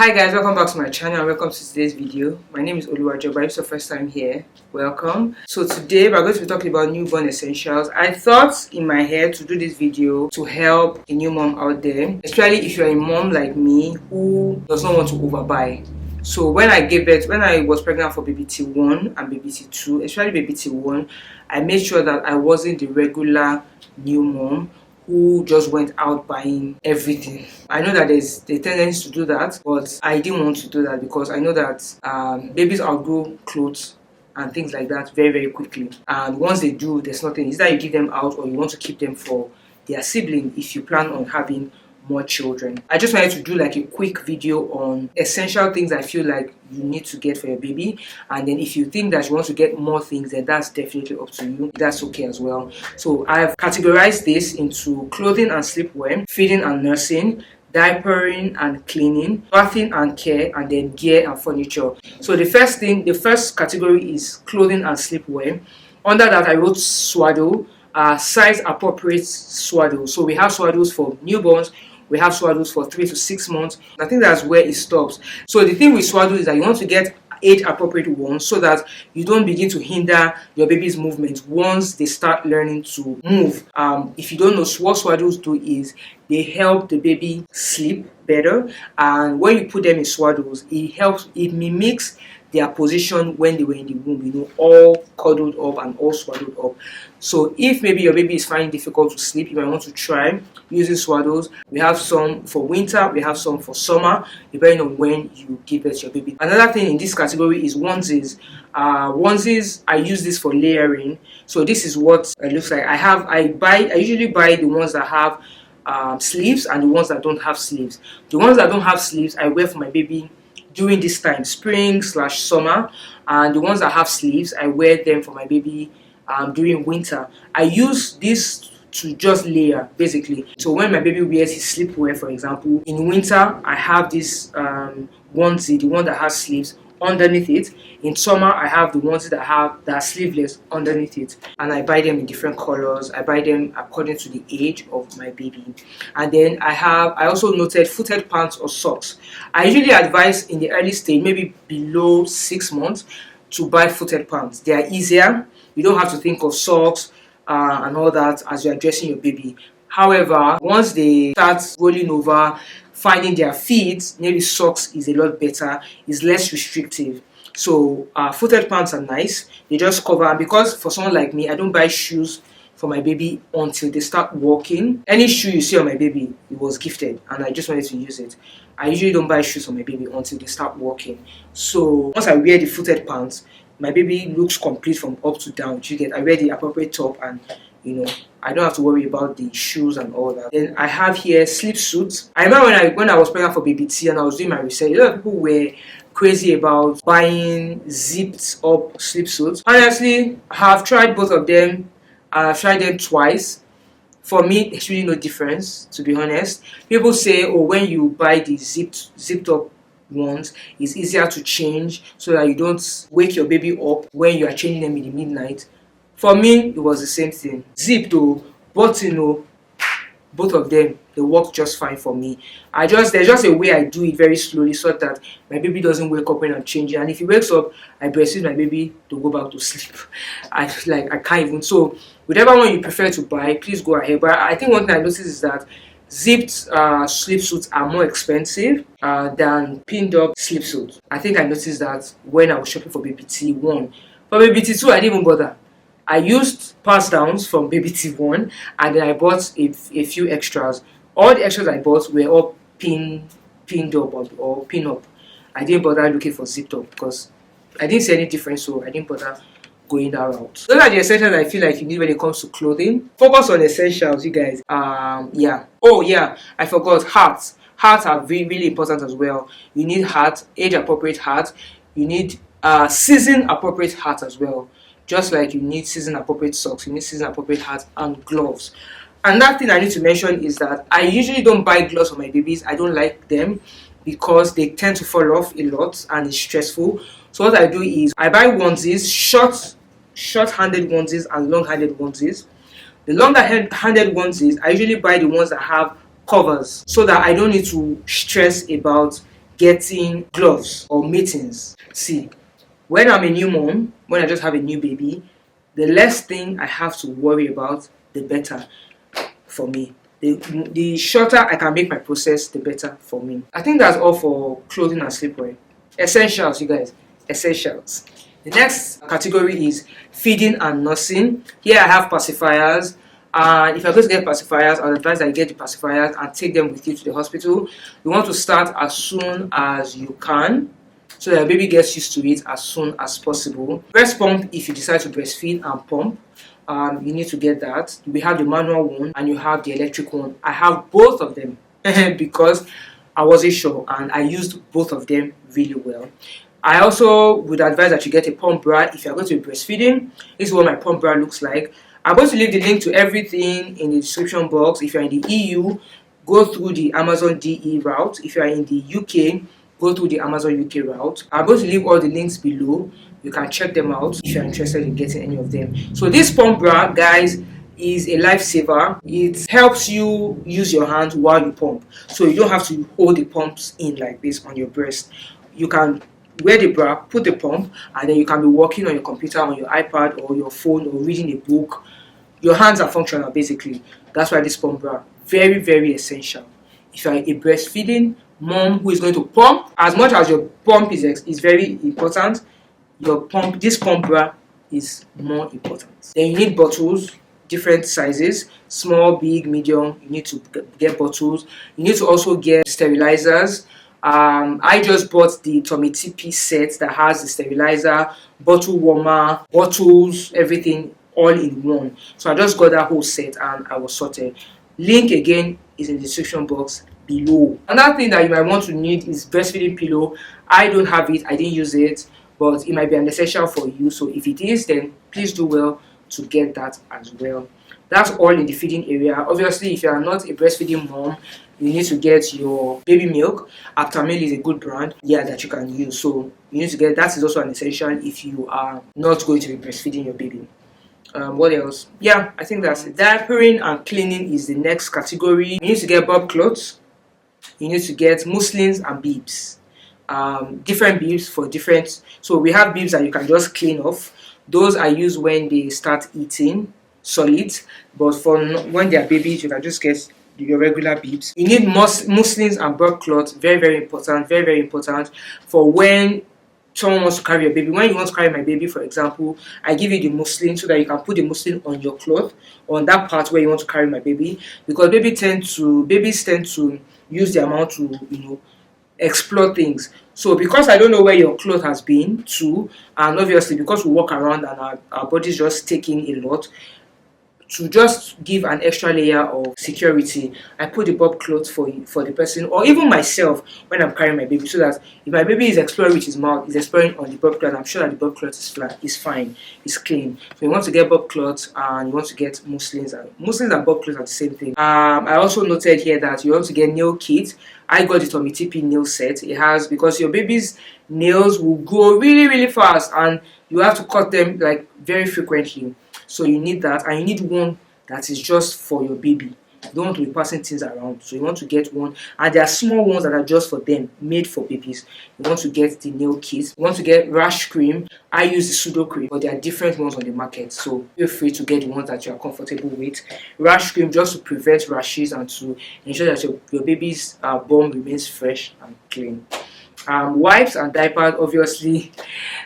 Hi guys, welcome back to my channel and welcome to today's video. My name is Oluwajoba. If it's your first time here, welcome. So today we're going to be talking about newborn essentials. I thought in my head to do this video to help a new mom out there, especially if you're a mom like me who does not want to overbuy. So when I was pregnant for baby T1 and baby T2, especially baby T1, I made sure that I wasn't the regular new mom who just went out buying everything. I know that there's the tendency to do that, but I didn't want to do that because I know that babies outgrow clothes and things like that very, very quickly. And once they do, there's nothing. It's that you give them out or you want to keep them for their sibling if you plan on having more children. I just wanted to do like a quick video on essential things I feel like you need to get for your baby, and then if you think that you want to get more things, then that's definitely up to you. That's okay as well. So I've categorized this into clothing and sleepwear, feeding and nursing, diapering and cleaning, bathing and care, and then gear and furniture. So the first category is clothing and sleepwear. Under that I wrote swaddle, size appropriate swaddle. So we have swaddles for newborns, we have swaddles for 3 to 6 months. I think that's where it stops. So the thing with swaddle is that you want to get age appropriate ones so that you don't begin to hinder your baby's movement once they start learning to move. If you don't know, what swaddles do is they help the baby sleep better, and when you put them in swaddles, it mimics their position when they were in the womb, all cuddled up and all swaddled up. So if maybe your baby is finding it difficult to sleep, you might want to try using swaddles. We have some for winter, we have some for summer, depending on when you give birth to your baby. Another thing in this category is onesies. Onesies, I use this for layering. So this is what it looks like. I usually buy the ones that have sleeves and the ones that don't have sleeves. The ones that don't have sleeves I wear for my baby during this time, spring/summer, and the ones that have sleeves I wear them for my baby during winter. I use this to just layer basically. So when my baby wears his sleepwear, for example, in winter I have this onesie, the one that has sleeves, underneath it. In summer I have the ones that are sleeveless underneath it, and I buy them in different colors. I buy them according to the age of my baby. And then I also noted footed pants or socks. I usually advise in the early stage, maybe below 6 months, to buy footed pants. They are easier. You don't have to think of socks and all that as you're dressing your baby. However, once they start rolling over, finding their feet, maybe socks is a lot better, is less restrictive. So footed pants are nice. They just cover, and because for someone like me, I don't buy shoes for my baby until they start walking. Any shoe you see on my baby, it was gifted and I just wanted to use it. I usually don't buy shoes for my baby until they start walking. So once I wear the footed pants, my baby looks complete from up to down. I wear the appropriate top, and I don't have to worry about the shoes and all that. Then I have here sleep suits. I remember when I was pregnant for baby T and I was doing my research, a lot of people were crazy about buying zipped up sleep suits. Honestly, I have tried both of them. I've tried them twice. For me, there's really no difference, to be honest. People say, oh, when you buy the zipped up ones, it's easier to change so that you don't wake your baby up when you are changing them in the midnight. For me, it was the same thing. Zipped though, but both of them, they work just fine for me. There's just a way I do it very slowly so that my baby doesn't wake up when I'm changing. And if he wakes up, I breastfeed my baby to go back to sleep. I can't even. So whatever one you prefer to buy, please go ahead. But I think one thing I noticed is that zipped sleep suits are more expensive than pinned up sleep suits. I think I noticed that when I was shopping for baby T1. For baby T2, I didn't even bother. I used pass downs from baby T1, and then I bought a few extras. All the extras I bought were all pinned up or pin up. I didn't bother looking for zipped up because I didn't see any difference, so I didn't bother going that route. Those are the essentials I feel like you need when it comes to clothing. Focus on essentials, you guys. Yeah. Oh yeah, I forgot hats. Hats are really, really important as well. You need hats, age appropriate hats. You need season appropriate hats as well. Just like you need season appropriate socks, you need season appropriate hats and gloves. Another thing I need to mention is that I usually don't buy gloves for my babies. I don't like them because they tend to fall off a lot and it's stressful. So what I do is I buy onesies, short-handed onesies and long-handed onesies. The longer-handed onesies, I usually buy the ones that have covers so that I don't need to stress about getting gloves or mittens. See, when I'm a new mom, when I just have a new baby, the less thing I have to worry about, the better for me. The shorter I can make my process, the better for me. I think that's all for clothing and sleepwear. Essentials, you guys. Essentials. The next category is feeding and nursing. Here I have pacifiers. And if you're going to get pacifiers, I would advise that you get the pacifiers and take them with you to the hospital. You want to start as soon as you can, so that your baby gets used to it as soon as possible. Breast pump, if you decide to breastfeed and pump, you need to get that. We have the manual one and you have the electric one. I have both of them because I wasn't sure, and I used both of them really well. I also would advise that you get a pump bra if you're going to be breastfeeding. This is what my pump bra looks like. I'm going to leave the link to everything in the description box. If you're in the EU, go through the Amazon DE route. If you're in the UK, go through the Amazon UK route. I'm going to leave all the links below. You can check them out if you're interested in getting any of them. So this pump bra, guys, is a lifesaver. It helps you use your hand while you pump, so you don't have to hold the pumps in like this on your breast. You can wear the bra, put the pump, and then you can be working on your computer, on your iPad or your phone, or reading a book. Your hands are functional, basically. That's why this pump bra, very, very essential. If you're a breastfeeding mom who is going to pump, as much as your pump is very important, this pump bra is more important. Then you need bottles, different sizes, small, big, medium. You need to get bottles. You need to also get sterilizers. I just bought the Tummy TP set that has the sterilizer, bottle warmer, bottles, everything all in one. So I just got that whole set and I was sorted. Link again is in the description box below. Another thing that you might want to need is breastfeeding pillow. I don't have it, I didn't use it, but it might be an essential for you. So if it is, then please do well to get that as well. That's all in the feeding area. Obviously, if you are not a breastfeeding mom, you need to get your baby milk. Aptamil is a good brand, that you can use. So you need to get that. Is also an essential if you are not going to be breastfeeding your baby. What else? I think that's it. Diapering and cleaning is the next category. You need to get bob clothes. You need to get muslins and bibs. Different bibs for different. So we have bibs that you can just clean off. Those are used when they start eating solids, but for when they are babies, you can just get your regular bibs. You need muslins and broadcloth. Very, very important. Very, very important for when someone wants to carry your baby. When you want to carry my baby, for example, I give you the muslin so that you can put the muslin on your cloth, on that part where you want to carry my baby, because babies tend to use the amount to explore things. So because I don't know where your cloth has been to, and obviously because we walk around and our body's just taking a lot, to just give an extra layer of security, I put the bob cloth for the person, or even myself when I'm carrying my baby, so that if my baby is exploring with his mouth, is exploring on the bob cloth, I'm sure that the bob cloth is fine, is clean. So you want to get bob cloth and you want to get muslins and bob cloth are the same thing. I also noted here that you want to get nail kit. I got the Tummy TP nail set. It has, because your baby's nails will grow really, really fast and you have to cut them like very frequently. So you need that, and you need one that is just for your baby. You don't want to be passing things around, so you want to get one. And there are small ones that are just for them, made for babies. You want to get the nail kit. You want to get rash cream. I use the pseudo cream, but there are different ones on the market, so feel free to get the ones that you are comfortable with. Rash cream just to prevent rashes and to ensure that your baby's bum remains fresh and clean. Wipes and diapers, obviously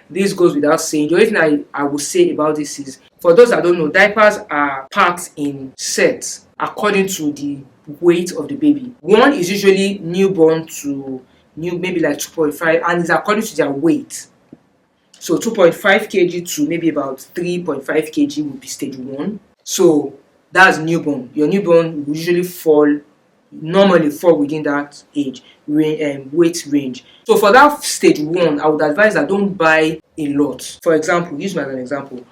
this goes without saying. The only thing I will say about this is, for those that don't know, diapers are packed in sets according to the weight of the baby. One is usually newborn to maybe like 2.5, and it's according to their weight. So 2.5 kg to maybe about 3.5 kg would be stage 1. So that's newborn. Your newborn will usually normally fall within that age weight range. So for that stage 1, I would advise that don't buy a lot. For example, use me as an example.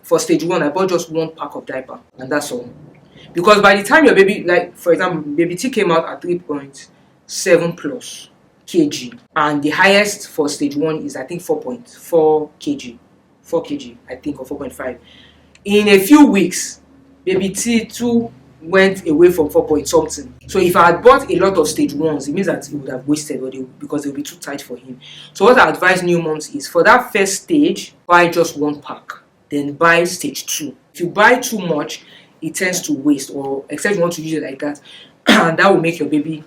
For stage 1, I bought just 1 pack of diaper, and that's all. Because by the time your baby, like for example, baby T came out at 3.7 plus kg, and the highest for stage 1 is I think 4.4 kg, 4 kg I think, or 4.5. In a few weeks, baby T 2, went away from 4 point something. So if I had bought a lot of stage 1s, it means that it would have wasted, because they will be too tight for him. So what I advise new moms is, for that first stage, buy just 1 pack, then buy stage 2. If you buy too much, it tends to waste, or except you want to use it like that, and that will make your baby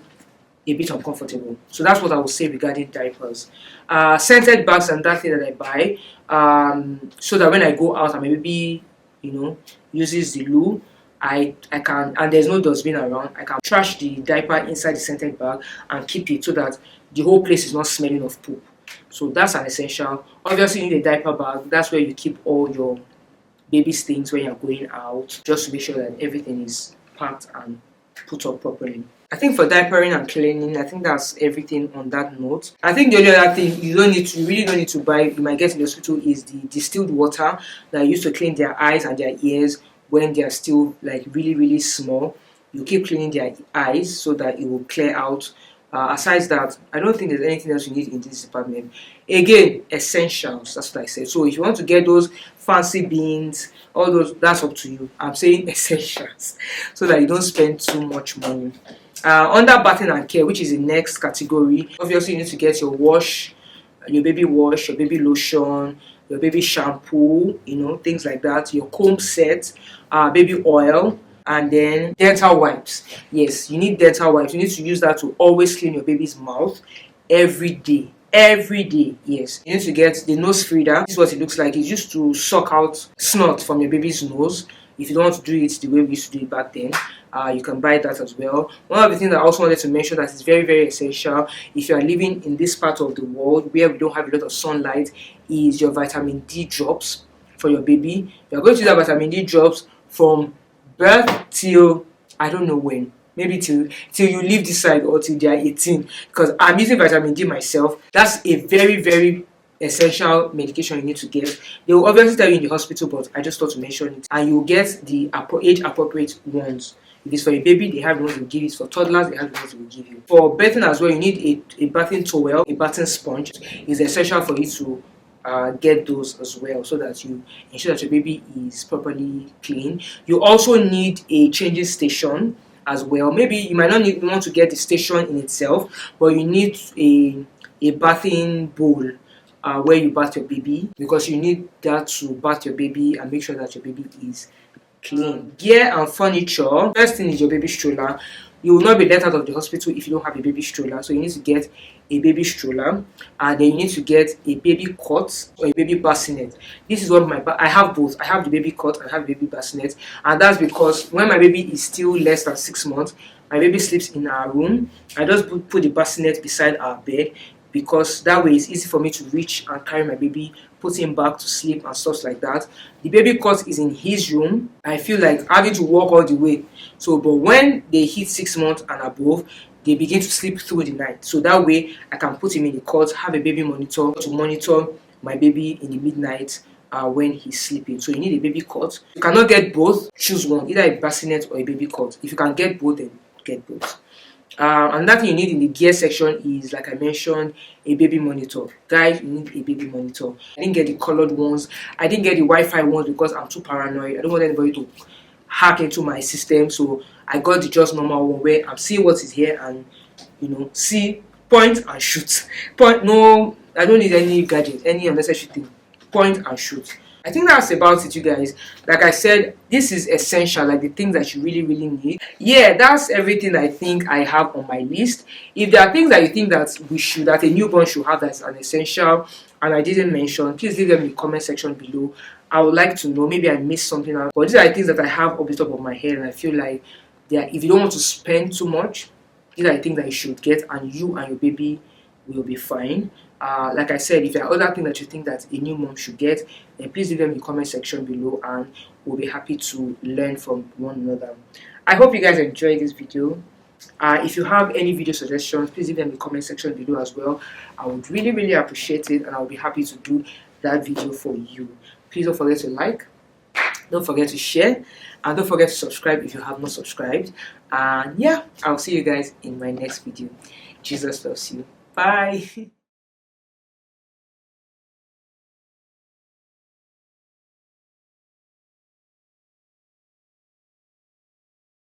a bit uncomfortable. So that's what I would say regarding diapers. Scented bags and that thing that I buy, so that when I go out and my baby, uses the loo, I can, and there's no dustbin around, I can trash the diaper inside the scented bag and keep it so that the whole place is not smelling of poop. So that's an essential. Obviously you need a diaper bag. That's where you keep all your baby's things when you're going out, just to make sure that everything is packed and put up properly. I think for diapering and cleaning, I think that's everything on that note. I think the only other thing you really don't need to buy, you might get in the hospital, is the distilled water that I used to clean their eyes and their ears when they are still like really, really small. You keep cleaning their eyes so that it will clear out. Aside that, I don't think there's anything else you need in this department. Again, essentials, that's what I said. So if you want to get those fancy beans, all those, that's up to you. I'm saying essentials so that you don't spend too much money. Under bathing and care, which is the next category, obviously you need to get your wash, your baby lotion, your baby shampoo, things like that, your comb set, baby oil, and then dental wipes. Yes, you need dental wipes. You need to use that to always clean your baby's mouth every day. Every day, yes. You need to get the nose feeder. This is what it looks like. It's used to suck out snot from your baby's nose. If you don't want to do it the way we used to do it back then, you can buy that as well. One of the things I also wanted to mention that is very, very essential if you are living in this part of the world where we don't have a lot of sunlight is your vitamin D drops for your baby. You're going to use that vitamin D drops from birth till I don't know when. Maybe till you leave this side or till they are 18. Because I'm using vitamin D myself. That's a very, very essential medication you need to get. They will obviously tell you in the hospital, but I just thought to mention it. And you'll get the age appropriate ones. If it's for a baby, they have the ones they will give it. For toddlers, they have the ones they will give you. For bathing as well, you need a bathing towel, a bathing sponge. It's essential for you to get those as well, so that you ensure that your baby is properly clean. You also need a changing station as well. Maybe you might not want to get the station in itself, but you need a bathing bowl where you bath your baby, because you need that to bath your baby and make sure that your baby is clean. Gear and furniture. First thing is your baby stroller. You will not be let out of the hospital if you don't have a baby stroller, so you need to get a baby stroller, and then you need to get a baby cot or a baby bassinet. This is what I have both. I have the baby cot and I have the baby bassinet, and that's because when my baby is still less than 6 months, my baby sleeps in our room. I just put the bassinet beside our bed, because that way it's easy for me to reach and carry my baby, put him back to sleep and stuff like that. The baby cot is in his room. I feel like having to walk all the way. So, but when they hit 6 months and above, they begin to sleep through the night. So that way I can put him in the cot, have a baby monitor to monitor my baby in the midnight when he's sleeping. So you need a baby cot. You cannot get both. Choose one, either a bassinet or a baby cot. If you can get both, then get both. Another thing you need in the gear section is, like I mentioned, a baby monitor. Guys, you need a baby monitor. I didn't get the colored ones. I didn't get the Wi-Fi ones because I'm too paranoid. I don't want anybody to hack into my system. So I got the just normal one where I'm seeing what is here and, see, point and shoot. Point, no, I don't need any gadget, any unnecessary thing. Point and shoot. I think that's about it, you guys. Like I said, this is essential, like the things that you really, really need. Yeah, that's everything I think I have on my list. If there are things that you think that a newborn should have that's an essential and I didn't mention, please leave them in the comment section below. I would like to know. Maybe I missed something out. But these are the things that I have off the top of my head, and I feel like if you don't want to spend too much, these are the things that you should get, and you and your baby will be fine. Like I said, if there are other things that you think that a new mom should get, then please leave them in the comment section below, and we'll be happy to learn from one another. I hope you guys enjoyed this video. If you have any video suggestions, please leave them in the comment section below as well. I would really, really appreciate it, and I'll be happy to do that video for you. Please don't forget to like, don't forget to share, and don't forget to subscribe if you have not subscribed. And yeah, I'll see you guys in my next video. Jesus loves you. Bye.